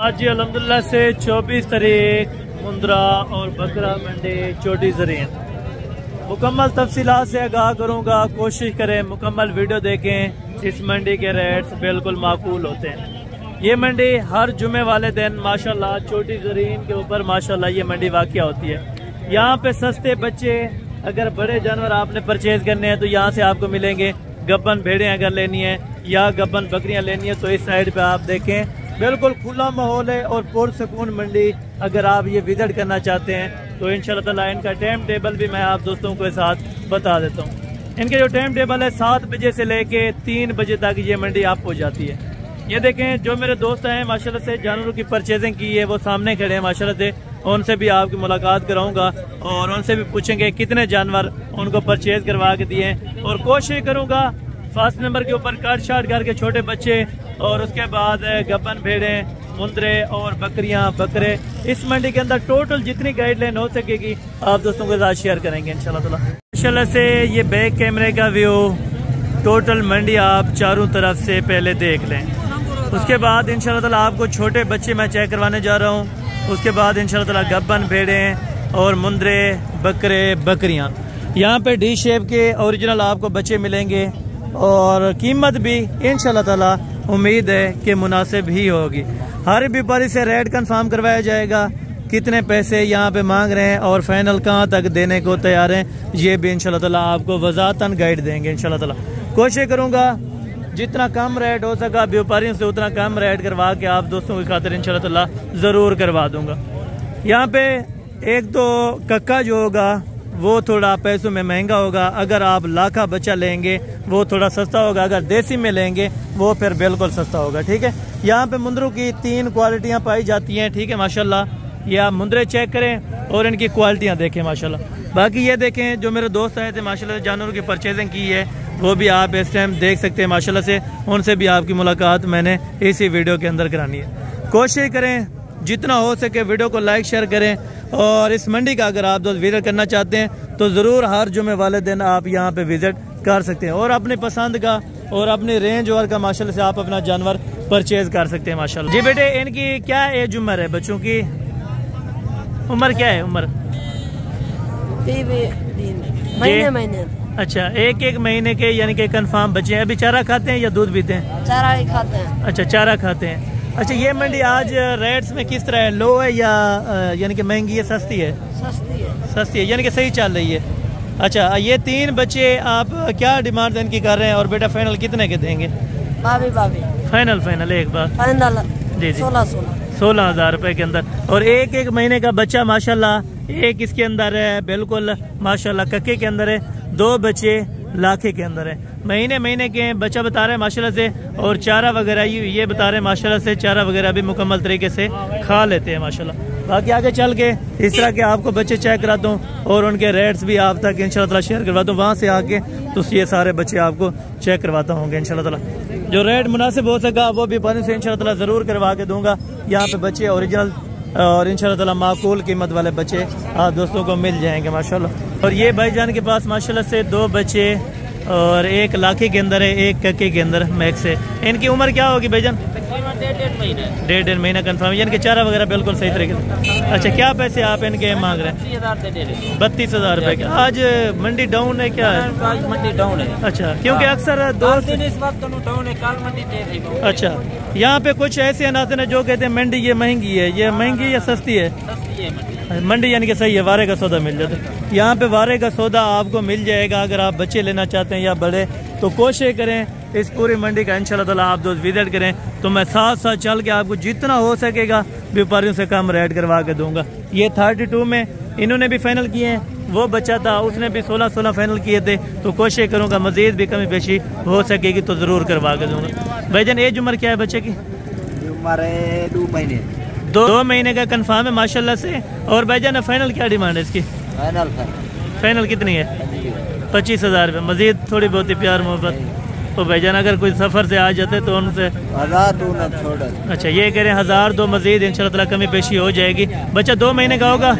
आज जी अल्हम्दुलिल्लाह से 24 तारीख मुंद्रा और बकरा मंडी चोटी ज़रीन मुकम्मल तफसीलात से आगाह करूँगा। कोशिश करें मुकम्मल वीडियो देखें। इस मंडी के रेट्स बिल्कुल माकूल होते हैं। ये मंडी हर जुमे वाले दिन माशाल्लाह चोटी ज़रीन के ऊपर माशाल्लाह ये मंडी वाक़या होती है। यहाँ पे सस्ते बच्चे, अगर बड़े जानवर आपने परचेज करने हैं तो यहाँ से आपको मिलेंगे। गब्बन भेड़ें अगर लेनी है या गब्बन बकरियाँ लेनी है तो इस साइड पे आप देखें बिल्कुल खुला माहौल है और पुरसकून मंडी। अगर आप ये विजिट करना चाहते हैं तो इंशाल्लाह ताला इनका टाइम टेबल भी मैं आप दोस्तों के साथ बता देता हूँ। इनके जो टाइम टेबल है 7 बजे से लेके 3 बजे तक ये मंडी आप हो जाती है। ये देखें जो मेरे दोस्त हैं माशाल्लाह से जानवरों की परचेजिंग की है वो सामने खड़े हैं माशाल्लाह से। उनसे भी आपकी मुलाकात कराऊंगा और उनसे भी पूछेंगे कितने जानवर उनको परचेज करवा के दिए। और कोशिश करूंगा फर्स्ट नंबर के ऊपर कट शार्ट करके छोटे बच्चे और उसके बाद गब्बन भेड़ें, मुंदरे और बकरियां, बकरे इस मंडी के अंदर टोटल जितनी गाइडलाइन हो सकेगी आप दोस्तों के साथ शेयर करेंगे इंशाल्लाह ताला। इंशाल्लाह से ये बैक कैमरे का व्यू टोटल मंडी आप चारों तरफ से पहले देख लें। उसके बाद इंशाल्लाह ताला आपको छोटे बच्चे मैं चेक करवाने जा रहा हूँ। उसके बाद इंशाल्लाह ताला गब्बन भेड़ें और मुंदरे, बकरे, बकरियाँ। यहाँ पे डी शेप के ओरिजिनल आपको बच्चे मिलेंगे और कीमत भी इंशाल्लाह ताला उम्मीद है कि मुनासिब ही होगी। हर व्यापारी से रेट कंफर्म करवाया जाएगा, कितने पैसे यहाँ पे मांग रहे हैं और फाइनल कहाँ तक देने को तैयार हैं ये भी इंशाल्लाह ताला आपको वजातन गाइड देंगे इंशाल्लाह ताला। कोशिश करूँगा जितना कम रेट हो सका व्यापारियों से उतना कम रेट करवा के आप दोस्तों की खातिर इंशाल्लाह ताला ज़रूर करवा दूँगा। यहाँ पे एक तो कक्का जो होगा वो थोड़ा पैसों में महंगा होगा। अगर आप लाखा बच्चा लेंगे वो थोड़ा सस्ता होगा। अगर देसी में लेंगे वो फिर बिल्कुल सस्ता होगा। ठीक है, यहाँ पे मुंदरों की 3 क्वालिटियाँ पाई जाती हैं। ठीक है माशाल्लाह, ये आप मुंदरे चेक करें और इनकी क्वालिटियाँ देखें माशाल्लाह। बाकी ये देखें जो मेरे दोस्त आए थे माशाल्लाह जानवरों की परचेजिंग की है वो भी आप इस टाइम देख सकते हैं माशाल्लाह से। उनसे भी आपकी मुलाकात मैंने इसी वीडियो के अंदर करानी है। कोशिश करें जितना हो सके वीडियो को लाइक शेयर करें। और इस मंडी का अगर आप दोस्त विजिट करना चाहते हैं तो ज़रूर हर जुमे वाले दिन आप यहाँ पे विजिट कर सकते हैं और अपनी पसंद का और अपनी रेंज और का माशाल्लाह से आप अपना जानवर परचेज कर सकते हैं माशाल्लाह। जी बेटे इनकी क्या एज उम्र है? बच्चों की उम्र क्या है? उम्र महीने। अच्छा, एक महीने के यानी कि कंफर्म बच्चे हैं। अभी चारा खाते हैं या दूध पीते हैं? चारा ही खाते हैं। अच्छा, चारा खाते हैं। अच्छा, ये मंडी आज रेट्स में किस तरह है? लो है या यानी कि महंगी है, सस्ती है? सस्ती है यानी कि सही चल रही है। अच्छा, ये 3 बच्चे आप क्या डिमांड इनकी कर रहे हैं और बेटा फाइनल कितने के देंगे? बाबी फाइनल एक बार फाइनल जी 16,000 रुपए के अंदर। और एक महीने का बच्चा माशाल्लाह एक इसके अंदर है बिल्कुल माशाल्लाह कक्के के अंदर है। 2 बच्चे लाखे के अंदर है। महीने के बच्चा बता रहे हैं माशाल्लाह से। और चारा वगैरह ये बता रहे हैं माशाल्लाह से चारा वगैरह भी मुकम्मल तरीके से खा लेते हैं माशाल्लाह। बाकी आगे चल के इस तरह के आपको बच्चे चेक कराता हूँ और उनके रेट्स भी आप तक इंशाल्लाह ताला शेयर करवाता हूँ। वहाँ से आके तो ये सारे बच्चे आपको चेक करवाता होंगे इंशाल्लाह ताला। जो रेट मुनासिब हो सका वो भी पानी से इंशाल्लाह ताला ज़रूर करवा के दूंगा। यहाँ पे बच्चे ओरिजिनल और इंशाल्लाह ताला माकूल कीमत वाले बच्चे आप दोस्तों को मिल जाएंगे माशाल्लाह। और ये भाईजान के पास माशाल्लाह से 2 बच्चे और 1 लाखे के अंदर है, 1 कक्के के अंदर मैक्स है। इनकी उम्र क्या होगी भाईजान? 1.5 महीना कंफर्म। यानी कि चारा वगैरह बिल्कुल सही तरीके से। अच्छा, क्या पैसे आप इनके मांग रहे हैं? 32,000 रुपए के। आज मंडी डाउन है क्या? आज मंडी डाउन है। अच्छा, क्योंकि अक्सर 2 दिन इस वक्त डाउन है, कल मंडी तेज है। अच्छा, यहाँ पे कुछ ऐसे अनाज हैं जो कहते हैं मंडी ये महंगी है। ये महंगी या सस्ती है? सस्ती है मंडी यानी कि सही है, वारे का सौदा मिल जाता है। यहाँ पे वारे का सौदा आपको मिल जाएगा। अगर आप बच्चे लेना चाहते हैं या बड़े तो कोशिश करें इस पूरी मंडी का इंशाल्लाह ताला आप दोस्त विजिट करें तो मैं साथ चल के आपको जितना हो सकेगा व्यापारियों से कम रेट करवा के दूंगा। ये 32 में इन्होंने भी फाइनल किए हैं। वो बच्चा था उसने भी 16 फाइनल किए थे। तो कोशिश करूँगा मजीद भी कमी पेशी हो सकेगी तो ज़रूर करवा के दूंगा। भाईजान एज उम्र क्या है बच्चे की? उम्र 2 महीने। 2 महीने का कंफर्म है माशाल्लाह से। और भाईजान फाइनल क्या डिमांड है इसकी? फाइनल कितनी है? 25,000 रुपये। मजीद थोड़ी बहुत ही प्यार मोहब्बत तो भाईजान अगर कोई सफ़र से आ जाते तो उनसे 1000 अच्छा ये कह रहे हैं 1000 मजीद इंशाल्लाह ताला कमी पेशी हो जाएगी। बच्चा 2 महीने का होगा?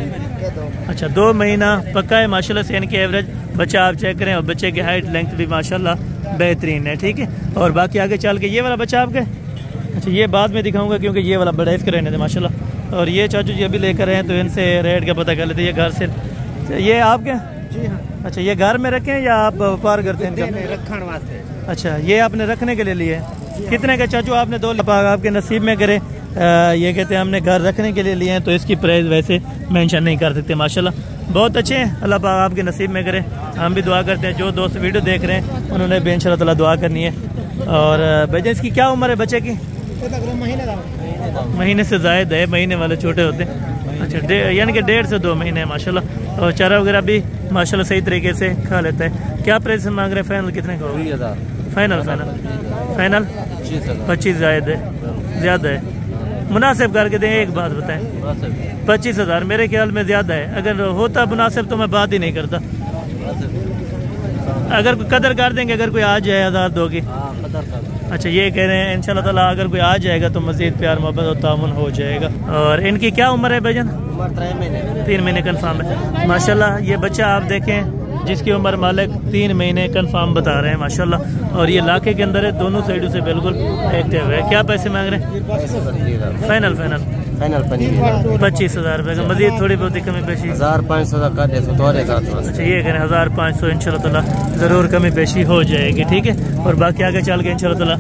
अच्छा, 2 महीना पक्का है माशाल्लाह से। इनकी एवरेज बच्चा आप चेक करें और बच्चे की हाइट लेंथ भी माशाल्लाह बेहतरीन है। ठीक है, और बाकी आगे चल के ये वाला बच्चा आपके अच्छा ये बाद में दिखाऊंगा क्योंकि ये वाला बड़ा इसका रहने दे माशाल्लाह। और ये चाचू जी अभी लेकर आए हैं तो इनसे रेट का पता कर लेते। ये घर से ये आपके? जी हाँ। अच्छा ये घर में रखें या आप व्यापार करते हैं इनका? रखने वास्ते। अच्छा ये आपने रखने के लिए लिए हैं। कितने का चाचू आपने? 2 लाख आपके नसीब में करे। ये कहते हैं हमने घर रखने के लिए लिए हैं तो इसकी प्राइस वैसे मेंशन नहीं कर सकते। माशाल्लाह बहुत अच्छे हैं, अल्लाह पाक आपके नसीब में करे। हम भी दुआ करते हैं जो दोस्त वीडियो देख रहे हैं उन्होंने भी इंशाल्लाह ताला दुआ करनी है। और भैया इसकी क्या उम्र है बच्चे की? महीने से ज़ायद है, महीने वाले छोटे होते हैं। अच्छा यानी कि 1.5 से 2 महीने है माशाल्लाह। और चारा वगैरह भी माशाल्लाह सही तरीके से खा लेता है। क्या प्राइस मांग रहे हैं? फाइनल कितने का होगा? फाइनल फाइनल फाइनल 25 ज़ायद है, ज़्यादा है। मुनासिब करके दें, एक बात बताएं। 25,000 मेरे ख्याल में ज़्यादा है। अगर होता मुनासिब तो मैं बात ही नहीं करता। अगर कोई कदर कर देंगे, अगर कोई आ जाए 1000 दोगे? अच्छा ये कह रहे हैं इंशाल्लाह ताला अगर कोई आ जाएगा तो मज़ीद प्यार मोहब्बत और तामुन हो जाएगा। और इनकी क्या उम्र है भाईजान? 3 महीने कन्फर्म है माशाल्लाह। ये बच्चा आप देखें जिसकी उम्र मालिक 3 महीने कन्फर्म बता रहे हैं माशाल्लाह। और ये इलाके के अंदर है, दोनों साइडों से बिल्कुल एक्टिव है। क्या पैसे मांग रहे हैं? फाइनल फाइनल फाइनल 25,000 रुपये का। मज़ीद थोड़ी बहुत कमी पेशी? 1500 का दे तो। अच्छा ये करें 1500 इंशाल्लाह ताला ज़रूर कमी पेशी हो जाएगी, ठीक है। और बाकी आगे चल के इंशाल्लाह ताला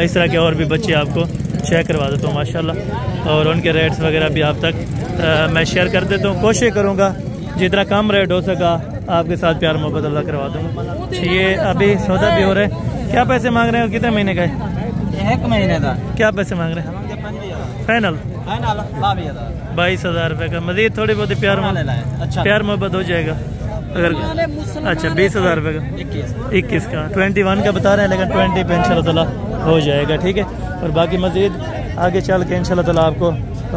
इस तरह के और भी बच्चे आपको चेक करवा देता हूँ माशाल्लाह। और उनके रेट्स वगैरह भी आप तक मैं शेयर कर देता हूँ। कोशिश करूँगा जितना कम रेट हो सका आपके साथ प्यार मोहब्बत अल्लाह करवा दूँगा। ये अभी सौदा भी हो रहा है। क्या पैसे मांग रहे हैं और कितने महीने का है? 1 महीने का। क्या पैसे मांग रहे हैं? फाइनल 22,000 रुपये का। मज़ीद थोड़ी बहुत प्यार मोहब्बत हो जाएगा अगर। अच्छा 20,000 रुपये का। 21 का 21 का बता रहे हैं, लेकिन 20 पे इंशाल्लाह ताला हो जाएगा, ठीक है। और बाकी मज़ीद आगे चल के इंशाल्लाह ताला आपको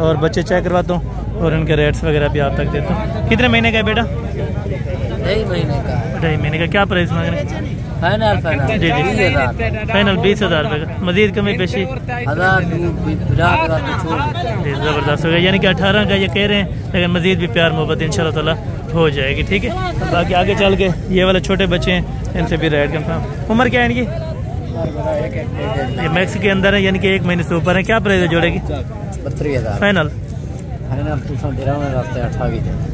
और बच्चे चेक करवाता हूँ और उनके रेट्स वगैरह भी आप तक देता हूँ। कितने महीने का है बेटा? 2.5 महीने का। क्या प्राइस मांग रहे हैं? फाइनल जी जी फाइनल 20,000 रुपये का। मज़ीद कमी पेशी? ज़बरदस्त हो गया, यानी कि 18 का ये कह रहे हैं, लेकिन मज़ीद भी प्यार मोहब्बत इंशाल्लाह ताला हो जाएगी, ठीक है। और बाकी आगे चल के ये वाले छोटे बच्चे हैं, इनसे भी रेट कन्फर्म। उम्र क्या है इनकी? ये मैक्स के अंदर है, यानी कि 1 महीने से ऊपर है। क्या प्राइस है जोड़े की? 32,000 फाइनल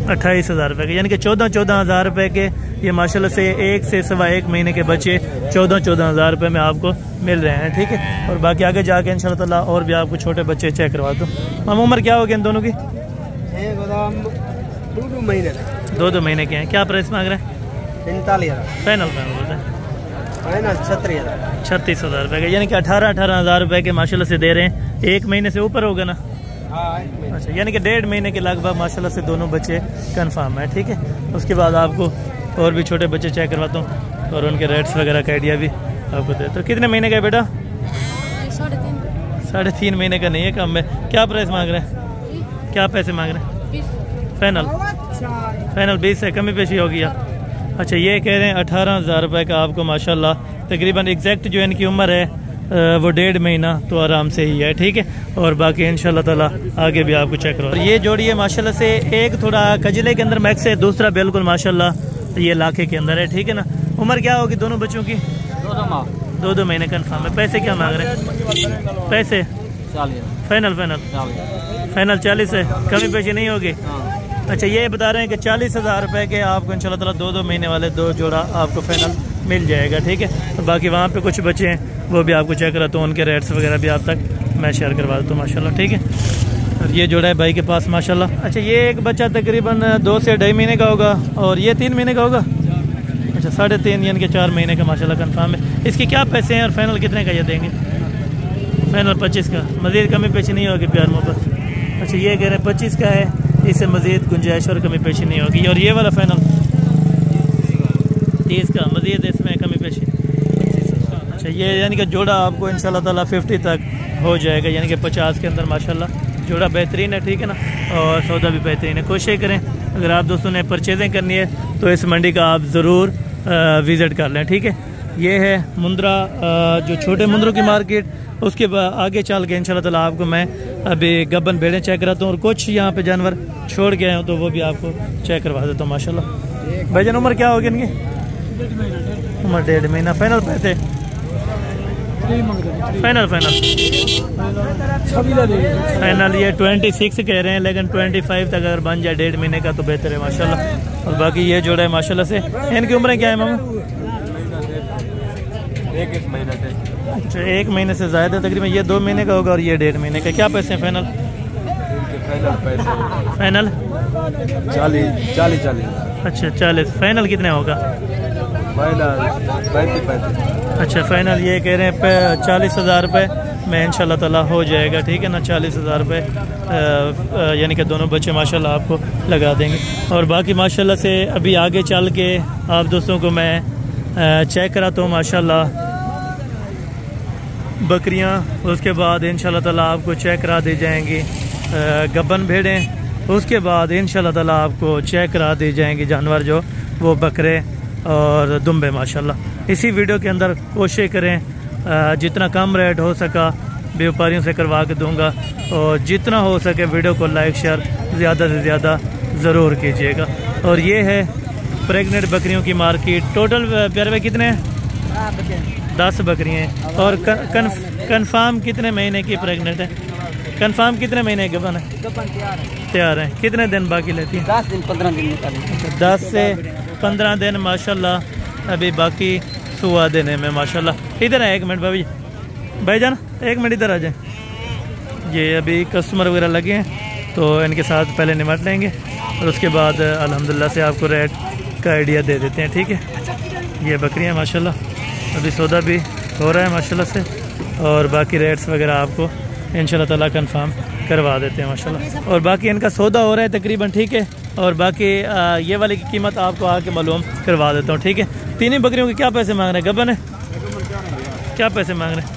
28,000 रुपये के, यानी कि 14,000 रुपये के ये माशाल्लाह से 1 से 1.25 महीने के बच्चे 14,000 रुपये में आपको मिल रहे हैं, ठीक है। और बाकी आगे जाके इंशाल्लाह ताला और भी आपको छोटे बच्चे चेक करवा दो। हम उम्र क्या होगी इन दोनों की? 2 महीने के हैं। क्या प्राइस मांग रहे हैं? 45,000 फाइनल बोलते हैं 36,000 रुपये का, यानी कि 18,000 रुपये के माशाल्लाह से दे रहे हैं। 1 महीने से ऊपर होगा ना? अच्छा, यानी कि 1.5 महीने के लगभग माशाल्लाह से दोनों बच्चे कंफर्म है, ठीक है। उसके बाद आपको और भी छोटे बच्चे चेक करवाता हूँ और उनके रेट्स वगैरह का आइडिया भी आपको दे। तो कितने महीने का है बेटा? 3.5 महीने का नहीं है, कम है। क्या प्राइस मांग रहे हैं? क्या पैसे मांग रहे हैं? फाइनल 20 है, कमी पेशी होगी। अच्छा ये कह रहे हैं 18,000 रुपये का आपको माशाल्लाह। तकरीबन एग्जैक्ट जो इनकी उम्र है वो 1.5 महीना तो आराम से ही है, ठीक है। और बाकी इंशाल्लाह ताला आगे भी आपको चेक करो। और ये जोड़ी है माशाल्लाह से, एक थोड़ा कजले के अंदर मैक्स है, दूसरा बिल्कुल माशाल्लाह ये लाखे के अंदर है, ठीक है ना। उम्र क्या होगी दोनों बच्चों की? 2 महीने कन्फर्म है। पैसे क्या मांग रहे हैं? पैसे फाइनल 40 है, कमी पेशी नहीं होगी। अच्छा ये बता रहे हैं कि 40,000 रुपये के आपको इंशाल्लाह ताला 2 महीने वाले 2 जोड़ा आपको फाइनल मिल जाएगा, ठीक है। तो बाकी वहाँ पे कुछ बच्चे हैं वो भी आपको चेक कराता हूँ, उनके रेट्स वगैरह भी आप तक मैं शेयर करवा देता हूँ माशाल्लाह, ठीक है। और ये जोड़ा है भाई के पास माशाल्लाह। अच्छा ये एक बच्चा तकरीबन 2 से 2.5 महीने का होगा और ये 3 महीने का होगा। अच्छा 3.5 यानी कि 4 महीने का माशाल्लाह कंफर्म है। इसके क्या पैसे हैं और फाइनल कितने का ये देंगे? फाइनल 25 का, मज़ीद कमी पेशी नहीं होगी प्यार मोहब्बत। अच्छा ये कह रहे हैं 25 का है, इससे मज़ीद गुंजाइश और कमी पेशी नहीं होगी। और ये वाला फाइनल 30 का, मज़ीद इसमें कमी पेशी। अच्छा ये यानी कि जोड़ा आपको इंशाल्लाह ताला 50 तक हो जाएगा, यानी कि 50 के अंदर माशाल्लाह जोड़ा बेहतरीन है, ठीक है ना। और सौदा भी बेहतरीन है। कोशिश करें अगर आप दोस्तों ने परचेजिंग करनी है तो इस मंडी का आप ज़रूर विज़िट कर लें, ठीक है। ये है मुंद्रा, जो छोटे मुंद्रों की मार्केट। उसके आगे चल के इंशाल्लाह ताला आपको मैं अभी गब्बन भेड़ें चेक कराता हूँ और कुछ यहाँ पे जानवर छोड़ के आए हूँ तो वो भी आपको चेक करवा देता हूँ माशाल्लाह। भाईजान उम्र क्या होगी इनकी? उम्र 1.5 महीना। फाइनल पैसे फाइनल फाइनल फाइनल ये 26 कह रहे हैं, लेकिन 25 तक अगर बन जाए 1.5 महीने का तो बेहतर है माशाल्लाह। और बाकी ये जोड़ा है माशाल्लाह से। इनकी उम्रें क्या है मामू? 1 महीना से। अच्छा 1 महीने से ज़्यादा तकरीबन। ये 2 महीने का होगा और ये 1.5 महीने का। क्या पैसे हैं फाइनल? फाइनल 40। अच्छा 40। फाइनल कितने होगा? अच्छा फाइनल ये कह रहे हैं 40,000 रुपये में इंशाल्लाह ताला हो जाएगा, ठीक है ना। 40,000 रुपये यानी कि दोनों बच्चे माशाल्लाह आपको लगा देंगे। और बाकी माशाल्लाह से अभी आगे चल के आप दोस्तों को मैं चेक कराता हूँ माशाल्लाह बकरियाँ। उसके बाद इंशाल्लाह ताला आपको चेक करा दी जाएंगी गब्बन भेड़ें। उसके बाद इंशाल्लाह ताला आपको चेक करा दी जाएंगी जानवर जो वो बकरे और दुम्बे माशाल्लाह। इसी वीडियो के अंदर कोशिश करें जितना कम रेट हो सका व्यापारियों से करवा के दूंगा, और जितना हो सके वीडियो को लाइक शेयर ज़्यादा से ज़्यादा ज़रूर कीजिएगा। और ये है प्रेग्नेंट बकरियों की मार्केट। टोटल प्यारे भाई कितने हैं? 10 बकरियाँ हैं। और कन्फर्म कितने महीने की प्रेग्नेंट है? कन्फर्म कितने महीने के बन है? तैयार है। कितने दिन बाकी लेती है? 10 दिन 15 दिन। 10 से 15 दिन माशाल्लाह अभी बाकी सुहा देने में माशाल्लाह। इधर है 1 मिनट भाईजान 1 मिनट इधर आ जाए। ये अभी कस्टमर वगैरह लगे हैं तो इनके साथ पहले निमट लेंगे और उसके बाद अल्हम्दुलिल्लाह से आपको रेट का आइडिया दे देते हैं, ठीक है। ये बकरियाँ माशाल्लाह अभी सौदा भी हो रहा है माशाल्लाह से, और बाकी रेट्स वगैरह आपको इंशाल्लाह ताला कंफर्म करवा देते हैं माशाल्लाह। और बाकी इनका सौदा हो रहा है तकरीबन, ठीक है। और बाकी ये वाली की कीमत आपको आके मालूम करवा देता हूँ, ठीक है। तीनों बकरियों के क्या पैसे मांग रहे हैं? गब्बन है क्या पैसे मांग रहे हैं?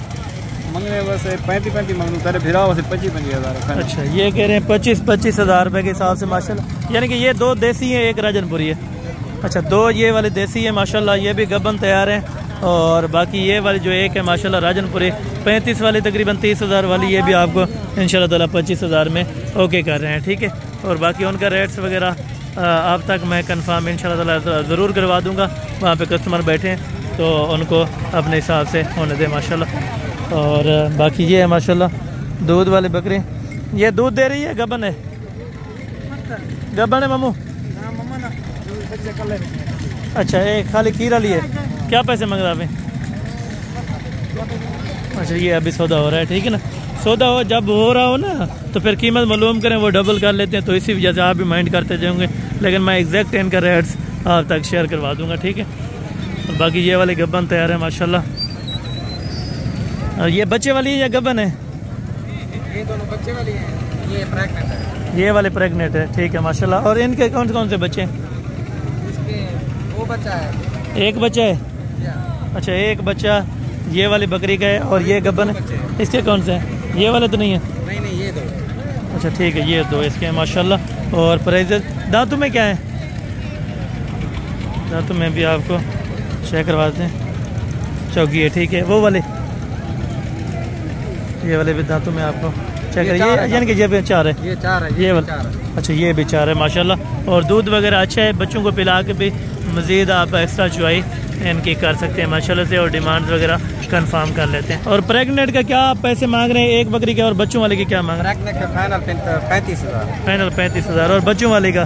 बस 35 मांगू तेरे फिरा 25 हज़ार। अच्छा ये कह रहे हैं 25 हज़ार रुपये के हिसाब से माशाल्लाह। यानी कि ये 2 देसी है, 1 राजनपुरी है। अच्छा 2 ये वाले देसी है माशाल्लाह, ये भी गब्बन तैयार है। और बाकी ये वाली जो एक है माशाल्लाह राजनपुरी 35 वाली तकरीबन 30,000 वाली, ये भी आपको इंशाल्लाह ताला 25,000 में ओके कर रहे हैं, ठीक है। और बाकी उनका रेट्स वगैरह आप तक मैं कंफर्म इंशाल्लाह ताला ज़रूर करवा दूंगा। वहाँ पे कस्टमर बैठे हैं तो उनको अपने हिसाब से होने दें माशाल्लाह। और बाकी ये है माशाल्लाह दूध वाली बकरी। ये दूध दे रही है? गब्बन है? गब्बन है मामू? अच्छा एक खाली खीरा लिए। क्या पैसे मांग रहा है? अच्छा ये अभी सौदा हो रहा है, ठीक है ना। सौदा हो जब हो रहा हो ना तो फिर कीमत मालूम करें, वो डबल कर लेते हैं, तो इसी वजह से आप भी माइंड करते जाएंगे। लेकिन मैं एग्जैक्ट इनका रेट्स आप तक शेयर करवा दूंगा, ठीक है। और बाकी ये वाले गब्बन तैयार है माशाल्लाह। और ये बच्चे वाली है या गब्बन है? ये दोनों बच्चे वाली है, ये प्रेग्नेंट है। ये वाले प्रेग्नेंट है, ठीक है माशाल्लाह। और इनके कौन से बच्चे हैं? इसके 2 बच्चा है। 1 बच्चा है? अच्छा 1 बच्चा ये वाली बकरी का है। और ये गब्बन है, इसके कौन से है? ये वाले तो नहीं है? नहीं ये 2। अच्छा ठीक है ये 2 इसके हैं माशाल्लाह। और प्राइस दांतों में क्या है? दांतों में भी आपको चेक करवाते हैं। चौकी है, ठीक है। वो वाले ये वाले भी दांतों में आपको चेक करिए, यानी कि ये भी 4 है। ये 4 है। ये वाला अच्छा ये भी 4 है माशाल्लाह। और दूध वगैरह अच्छा है, बच्चों को पिला के भी मज़ीद आप एक्स्ट्रा चुवाई इनकी कर सकते हैं माशाल्लाह से, और डिमांड वगैरह कंफर्म कर लेते हैं। और प्रेग्नेंट का क्या पैसे मांग रहे हैं एक बकरी के? और बच्चों वाले के क्या मांग रहे हैं? प्रेग्नेंट का फाइनल 35,000। फाइनल 35,000। और बच्चों वाले का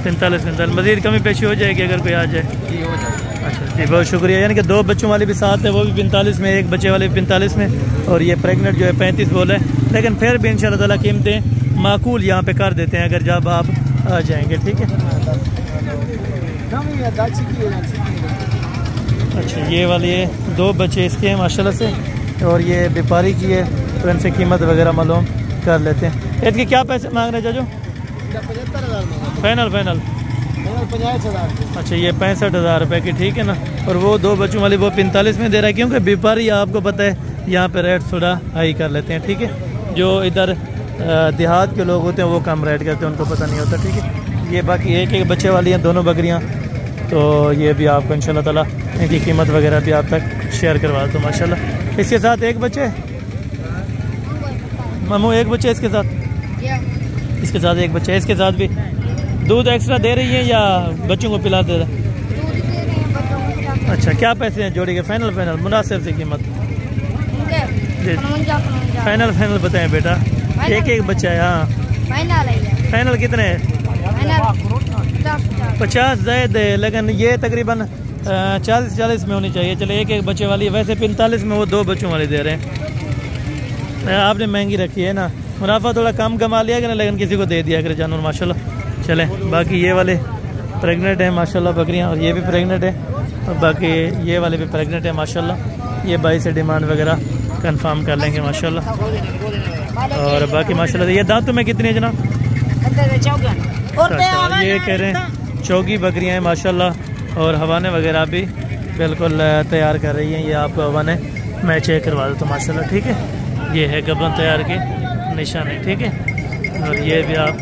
45 मज़ीद कमी पेशी हो जाएगी अगर कोई आ जाए? जी हो जाएगी। अच्छा जी बहुत शुक्रिया। यानी कि 2 बच्चों वाले भी साथ है, वो भी 45 में, 1 बच्चे वाले भी 45 में, और ये प्रेग्नेंट जो है 35 बोल है। लेकिन फिर भी इंशाल्लाह ताला कीमतें माकूल यहाँ पे कर देते हैं अगर जब आप आ जाएंगे, ठीक है। अच्छा ये वाली 2 बच्चे इसके हैं माशाल्लाह से, और ये व्यापारी की है तो इनसे कीमत वगैरह मालूम कर लेते हैं। इसके क्या पैसे मांग रहे हैं जाजो? 75,000 फाइनल 50,000। अच्छा ये 65,000 रुपये की, ठीक है ना। और वो 2 बच्चों वाली वो 45 में दे रहा है, क्योंकि व्यापारी आपको पता है यहाँ पे रेट थोड़ा हाई कर लेते हैं, ठीक है। जो इधर देहात के लोग होते हैं वो कम रेट करते हैं, उनको पता नहीं होता, ठीक है। ये बाकी एक बच्चे वाली हैं दोनों बकरियाँ, तो ये भी आपको इंशाल्लाह ताला इनकी कीमत वगैरह भी आप तक शेयर करवा दो माशाल्लाह। इसके साथ 1 बच्चे मामू, 1 बच्चे इसके साथ? इसके साथ 1 बच्चा है। इसके साथ भी दूध एक्स्ट्रा दे रही है या बच्चों को पिला दे रहा है? अच्छा क्या पैसे हैं जोड़ी के? फाइनल मुनासिब से कीमत फाइनल फाइनल बताएं बेटा। एक एक बच्चा है। हाँ फाइनल कितने है? 50 ज़ायद है, लेकिन ये तकरीबन 40 में होनी चाहिए। चले एक एक बच्चे वाली है। वैसे 45 में वो 2 बच्चों वाली दे रहे हैं। आपने महंगी रखी है ना, मुनाफा थोड़ा कम कमा लिया कि ना, लेकिन किसी को दे दिया करे जानवर माशाल्लाह। चले बाकी ये वाले प्रेग्नेंट है माशाल्लाह बकरियां, और ये भी प्रेग्नेंट है, और बाकी ये वाले भी प्रेग्नेंट है माशाल्लाह। ये भाई से डिमांड वगैरह कंफर्म कर लेंगे माशाल्लाह। और बाकी माशाल्लाह ये दांतों में कितनी है जनाब? ये कह रहे हैं चौकी बकरियां हैं माशाल्लाह, और हवाने वगैरह भी बिल्कुल तैयार कर रही हैं। ये आपको हवाने मैं चेक करवा देता हूँ माशाल्लाह। ठीक है, ये है गबन तैयार की निशानी। ठीक है, और ये भी आप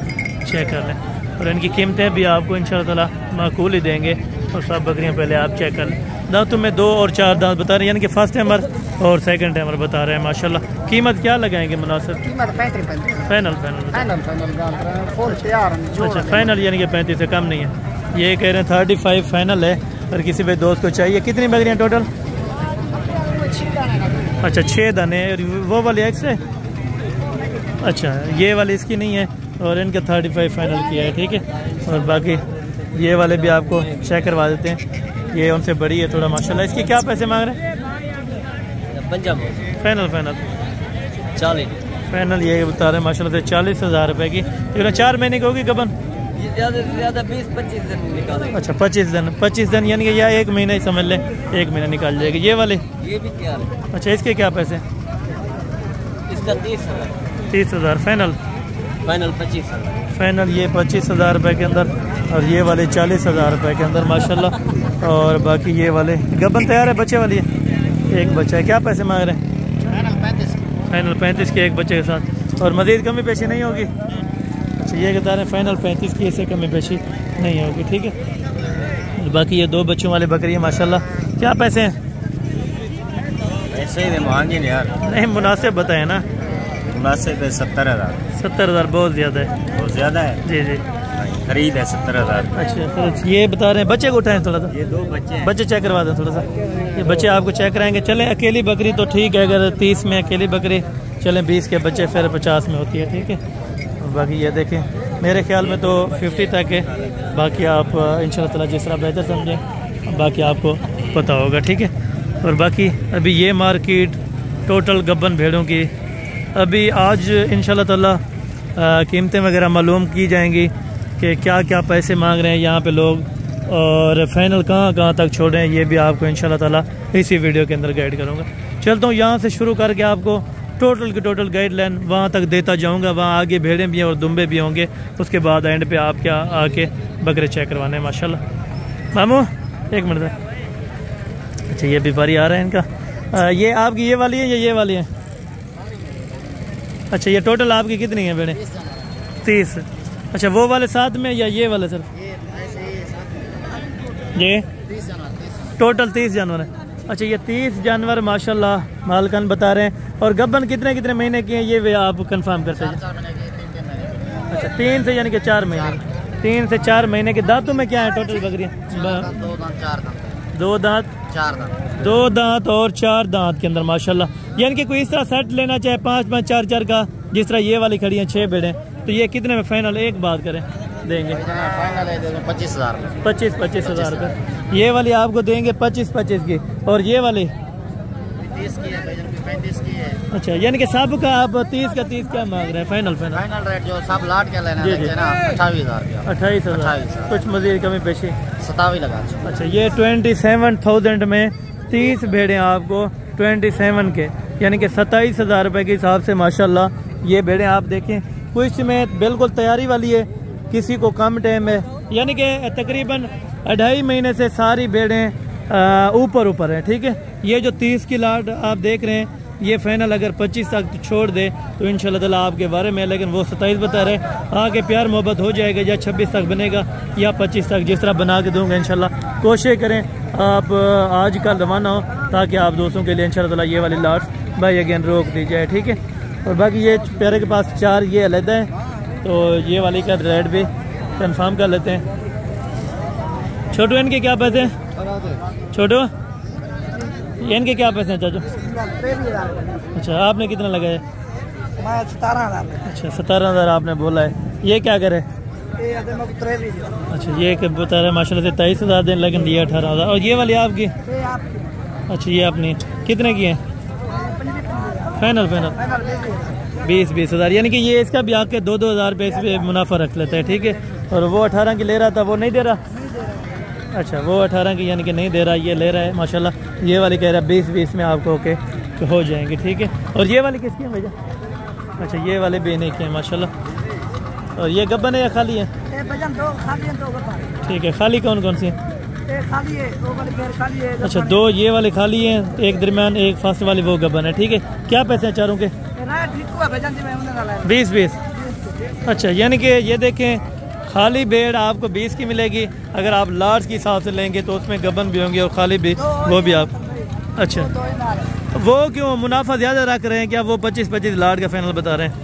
चेक कर लें, और इनकी कीमतें भी आपको इंशाअल्लाह ताला माकूल ही देंगे। और सब बकरियां पहले आप चेक कर लें। दांतों में 2 और 4 दांत बता रहे हैं, यानी कि फर्स्ट टाइमर और सेकंड टाइमर बता रहे हैं माशाल्लाह। कीमत क्या लगाएंगे मुनासिब? फाइनल अच्छा फाइनल, यानी कि 35 से कम नहीं है। ये कह रहे हैं 35 फाइनल है, और किसी भी दोस्त को चाहिए। कितनी बकरियां टोटल? अच्छा 6 दाने। और वो वाली एक्स है? अच्छा ये वाली इसकी नहीं है, और इनका 35 फाइनल किया है। ठीक है, और बाकी ये वाले भी आपको चेक करवा देते हैं। ये उनसे बड़ी है थोड़ा माशाल्लाह। इसके क्या पैसे मांग रहे हैं? फाइनल 40 फाइनल ये बता रहे हैं माशाल्लाह से 40,000 रुपए की। 4 महीने की होगी गबन? ज़्यादा से ज़्यादा 20-25 दिन निकालेंगे। अच्छा 25 दिन यानी कि या 1 महीना ही समझ लें, 1 महीना निकाल जाएगी। ये वाले ये भी क्या है? अच्छा इसके क्या पैसे? इसका 30,000 फाइनल 25,000 फाइनल। ये 25,000 रुपए के अंदर, और ये वाले 40,000 रुपए के अंदर माशाल्लाह। और बाकी ये वाले गबन तैयार है, बच्चे वाली है, एक बच्चा है। क्या पैसे मांग रहे हैं? फाइनल 35 के एक बच्चे के साथ, और मज़ीद कमी पेशी नहीं होगी? अच्छा ये बता रहे हैं फाइनल 35 की, इससे कमी पेशी नहीं होगी। ठीक है, बाकी ये 2 बच्चों वाले बकरी माशाल्लाह। क्या पैसे हैं? ऐसे ही मांगे यार, नहीं मुनासिब बताए ना। मुनासिब है 70,000। 70,000 बहुत ज़्यादा है। बहुत ज़्यादा है? जी जी खरीद है 70,000। अच्छा तो ये बता रहे हैं बच्चे को उठाएं थोड़ा सा। ये 2 बच्चे बच्चे चेक करवा दें थोड़ा सा। ये बच्चे आपको चेक कराएंगे। चले अकेली बकरी तो ठीक है, अगर 30 में अकेली बकरी, चलें 20 के बच्चे फिर 50 में होती है। ठीक है, और बाकी ये देखें मेरे ख्याल में तो 50 तक है। बाकी आप इंशाल्लाह ताला जिस तरह बेहतर समझें, बाकी आपको पता होगा। ठीक है, और बाकी अभी ये मार्केट टोटल गबन भेड़ों की अभी आज इंशाल्लाह ताला कीमतें वगैरह मालूम की जाएंगी कि क्या क्या पैसे मांग रहे हैं यहाँ पे लोग, और फाइनल कहाँ तक छोड़ रहे हैं, ये भी आपको इंशाल्लाह ताला इसी वीडियो के अंदर गाइड करूँगा। चलता हूँ यहाँ से शुरू करके आपको टोटल की टोटल गाइडलाइन वहाँ तक देता जाऊँगा। वहाँ आगे भेड़ें भी हैं और दुम्बे भी होंगे। उसके बाद एंड पे आप क्या आके बकरे चेक करवाने हैं माशाल्लाह। मामू 1 मिनट। अच्छा ये व्यापारी आ रहे हैं इनका। ये आपकी ये वाली है या ये वाली है? अच्छा ये टोटल आपकी कितनी है भेड़ें? 30। अच्छा वो वाले साथ में या ये वाले सर? ये टोटल 30 जानवर है। अच्छा ये 30 जानवर माशाल्लाह मालकन बता रहे हैं। और गब्बन कितने महीने की हैं ये वे आप कंफर्म करते हैं? अच्छा 3 से यानी कि 4 महीने। 3 से 4 महीने के। दांतों में क्या है टोटल बकरियाँ? 2 दांत 2 दांत और 4 दांत के अंदर माशाल्लाह। यानी कि कोई इस तरह सेट लेना चाहे 5-5 4-4 का, जिस तरह ये वाली खड़ी हैं 6 भेड़ें, तो ये कितने में फाइनल एक बात करें देंगे? 25,000 रुपये। ये वाली आपको देंगे 25 की, और ये वाली 30 की है, 35 की है। अच्छा यानी कि सब का आप 30 का 30 क्या मांग रहे हैं? फाइनल रेट जो सब लाट के लेना है ना 28,000। 28,000 कुछ मजीद कमी पेशी 27 लगा। अच्छा ये 27,000 में 30 भेड़ें आपको 27 के, यानी कि 27,000 रुपये के हिसाब से माशाल्लाह ये भेड़ें आप देखें। कुछ में बिल्कुल तैयारी वाली है, किसी को कम टाइम है, यानी कि तकरीबन 2.5 महीने से सारी भेड़ें ऊपर है। ठीक है, ये जो 30 की लाट आप देख रहे हैं ये फाइनल अगर 25 तक छोड़ दे तो इंशाल्लाह ताला आपके बारे में, लेकिन वो 27 बता रहे। आगे प्यार मोहब्बत हो जाएगा, या 26 तक बनेगा या 25 तक, जिस तरह बना के दूंगा इंशाल्लाह। कोशिश करें आप आज कल रवाना हो ताकि आप दोस्तों के लिए इंशाल्लाह ताला ये वाली लाट्स भाई अगेन रोक दी जाए। ठीक है, और बाकी ये प्यारे के पास 4 ये अलग है, तो ये वाली का रेट भी कंफर्म कर लेते हैं। छोटू इनके क्या पैसे? छोटू इनके क्या पैसे हैं चाचू? अच्छा, आपने कितना लगाया? 17,000। अच्छा, 17,000 आपने बोला है। ये क्या करे? अच्छा, ये बता रहे माशाल्लाह से 23,000 दिन, लेकिन ये 18,000। और ये वाली आपकी? अच्छा, ये अपनी कितने की है? फाइनल 20,000। यानी कि ये इसका भी आके 2,000 रुपये इस पर मुनाफा रख लेता है, ठीक है। और वो 18 की ले रहा था, वो नहीं दे रहा। अच्छा, वो 18 की यानी कि नहीं दे रहा, ये ले रहा है माशाल्लाह। ये वाली कह रहा है 20 में आपको ओके तो हो जाएंगे, ठीक है। और ये वाली किसकी है भैया? अच्छा, ये वाले भी नहीं किए माशाल्लाह। और ये गब्बन है या खाली है? ठीक है, खाली कौन कौन सी है? अच्छा, 2 ये वाले खाली हैं, एक दरमियान, एक फास्ट वाली वो गब्बन है, ठीक है। क्या पैसे हैं चारों के? 20। अच्छा, यानी कि ये देखें, खाली भेड़ आपको 20 की मिलेगी। अगर आप लार्ज के हिसाब से लेंगे तो उसमें गबन भी होंगे और खाली भी, वो भी आप। अच्छा, वो क्यों मुनाफा ज़्यादा रख रहे हैं क्या? वो 25 लार्ज का फाइनल बता रहे हैं।